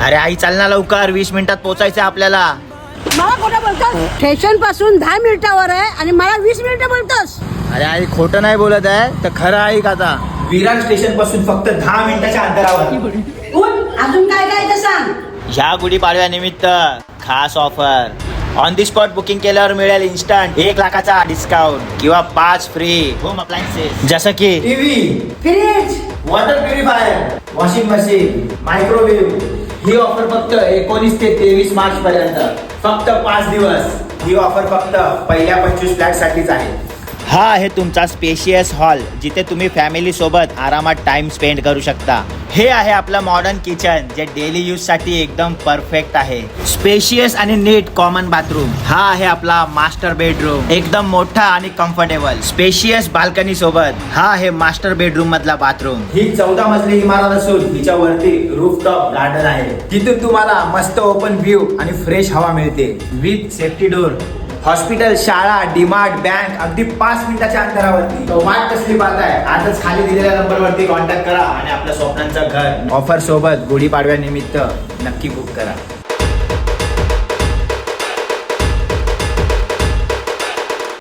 अरे आई चल ना लवकर, 20 मिनिटात पोहोचायचं आपल्याला. मला खोटं बोलतोस? स्टेशन पासून 10 मिनिटावर आहे आणि मला 20 मिनिटं बोलतोस. अरे आई खोटं नाही बोलत आहे तर खरं आहे का? आता विरार स्टेशन पासून फक्त 10 मिनिटाच्या अंतरावर. अजून काय काय ते सांग. ह्या गुढीपाडव्यानिमित्त खास offer. On the spot booking केल्यावर मिळेल इन्स्टंट 1 लाखाचा डिस्काउंट किंवा 5 फ्री होम अप्लायन्सेस, जसं की TV, fridge, water purifier, washing machine, microwave. ही ऑफर फक्त 19 ते 23 मार्च पर्यंत, फक्त 5 दिवस. ही ऑफर फक्त पहिल्या 25 फ्लॅट साठीच आहे. हा आहे तुमचा स्पेशियस हॉल, जिथे तुम्ही फॅमिली सोबत आरामात टाइम स्पेंड करू शकता. हे आहे आपलं मॉडर्न किचन, जे डेली यूज साठी एकदम परफेक्ट आहे. स्पेशियस आणि नीट कॉमन बाथरूम. हा आहे आपला मास्टर बेडरूम, एकदम मोठा आणि कम्फर्टेबल. स्पेशियस बाल्कनी सोबत हा आहे मास्टर बेडरूम मधला बाथरूम. ही 14 मजली इमारत असून तिच्या वरती रूफटॉप गार्डन आहे. तिथून तुम्हाला मस्त ओपन व्ह्यू आणि फ्रेश हवा मिळते विथ सेफ्टी डोर. हॉस्पिटल, शाळा, डीमार्ट, बँक अगदी 5 मिनिटाच्या अंतरावरती. तो वाट कसली पाहताय? आजच खाली दिलेल्या नंबरवरती कॉन्टॅक्ट करा आणि आपल्या स्वप्नांचं घर ऑफर सोबत गुढीपाडव्यानिमित्त नक्की बुक करा.